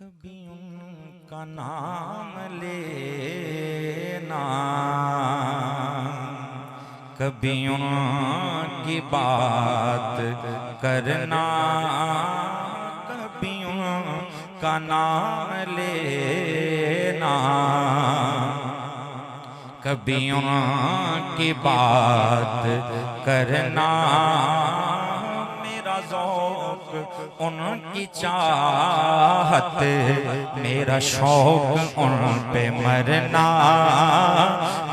कभी उनका नाम लेना, कभी उनकी बात करना, कभी उनका नाम लेना, कभी उनकी बात करना। मेरा ज़ौक़ उनकी चाहत, मेरा शौक़ उन पे मरना।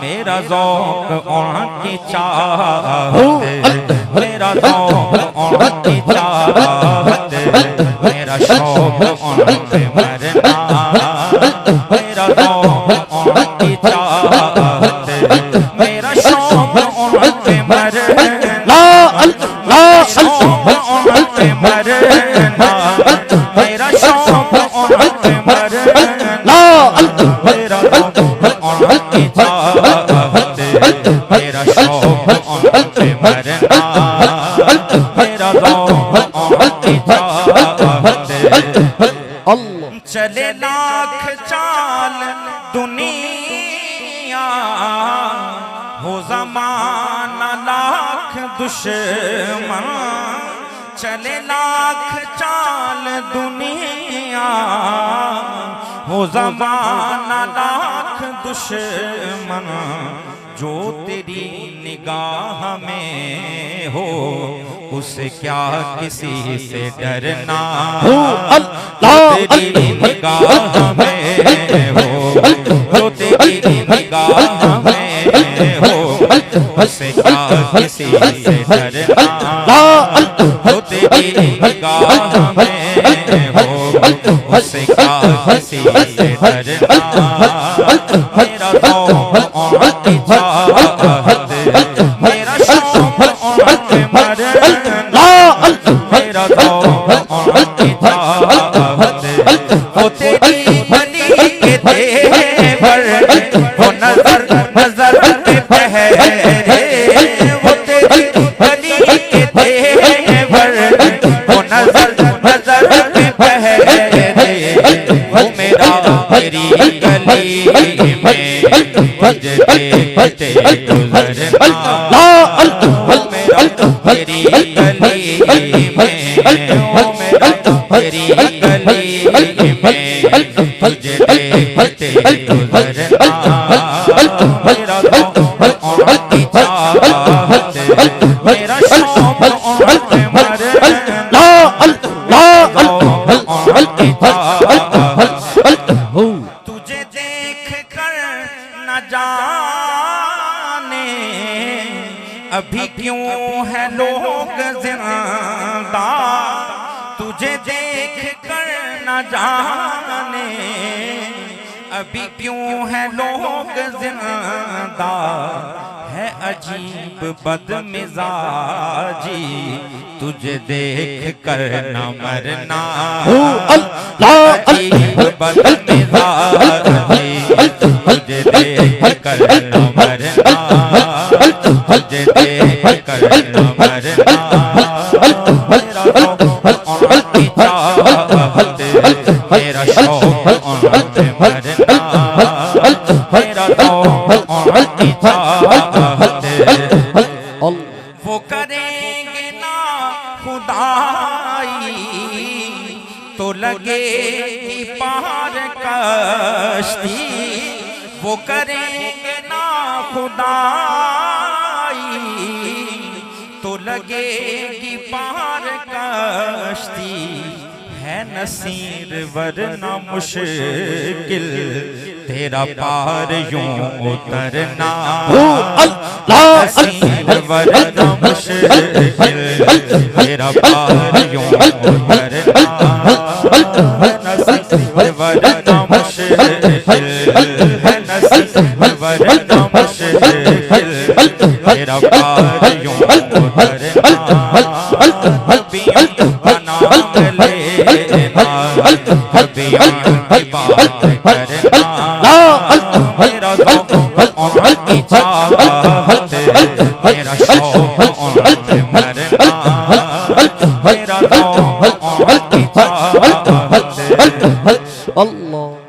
मेरा ज़ौक़ उनकी चाहत, मेरा ज़ौक़ उनकी चाहत, मेरा शौक़ उन पे मरना। मेरा ज़ौक़ उनकी चाहत, मेरा शौक़ उन पे मरना। मरना मेरा शौक़ उनके मरना। मेरा उनकी चाहत, मेरा शौक़ उनके मरना। मेरा उनकी चाहत। चले लाख चाल दुनिया, हो ज़माना लाख दुश्मन। चले लाख चाल दुनिया, हो ज़माना लाख दुश्मन। जो तेरी निगाह में हो, उसे क्या किसी से डरना। तेरी निगाह में हो, जो तेरी निगाह में हो, उसे क्या किसी से डरना। जो तेरी निगाह में हो, उसे क्या किसी से डरना। मेरा ज़ौक़ उनकी चाहत, मेरा शौक़ उनके मरना। मेरा ज़ौक़ उनकी चाहत। वो तेरी बली के तेवर, वो नज़र नज़र के पहरे। वो तेरी बली के तेवर, वो नज़र नज़र के पहरे। वो मेरा तेरी गली में बजते बजते गुज़रना। वो मेरा तेरी गली में, वो मेरा तेरी गली में बजते बजते गुज़रना। मेरा ज़ौक़ उनकी चाहत, मेरा शौक़ उनके मरना। उनकी चाहत। तुझे देख कर न जाने अभी क्यों है लोग ज़िंदा। तुझे देख कर न जाने अभी क्यों है लोग ज़िंदा। है अजीब बदमिजाजी, तुझे देख कर न मरना। अजीब बदमिजाजी, तुझे देख कर न मरना। तुझे देख कर न मरना। मेरा ज़ौक़ उनकी चाहत, मेरा शौक़ उनके मरना। मेरा ज़ौक़ उनकी चाहत। वो करेंगे ना खुदाई, तो लगेगी पार कश्ती। वो करेंगे ना खुदाई, तो लगेगी पार कश्ती। है नसीर वरना मुश्किल, तेरा पार यूं उतरना। नसीर वरना मुश्किल, तेरा पार यूं उतरना। नसीर वरना मुश्किल, नसीर वरना मुश्किल, तेरा पार यूं उतरना। कभी उनका नाम लेना, कभी उनकी बात करना। मेरा ज़ौक़ उनकी चाहत, मेरा शौक़ उनके मरना। मेरा ज़ौक़ उनकी चाहत, अल्लाह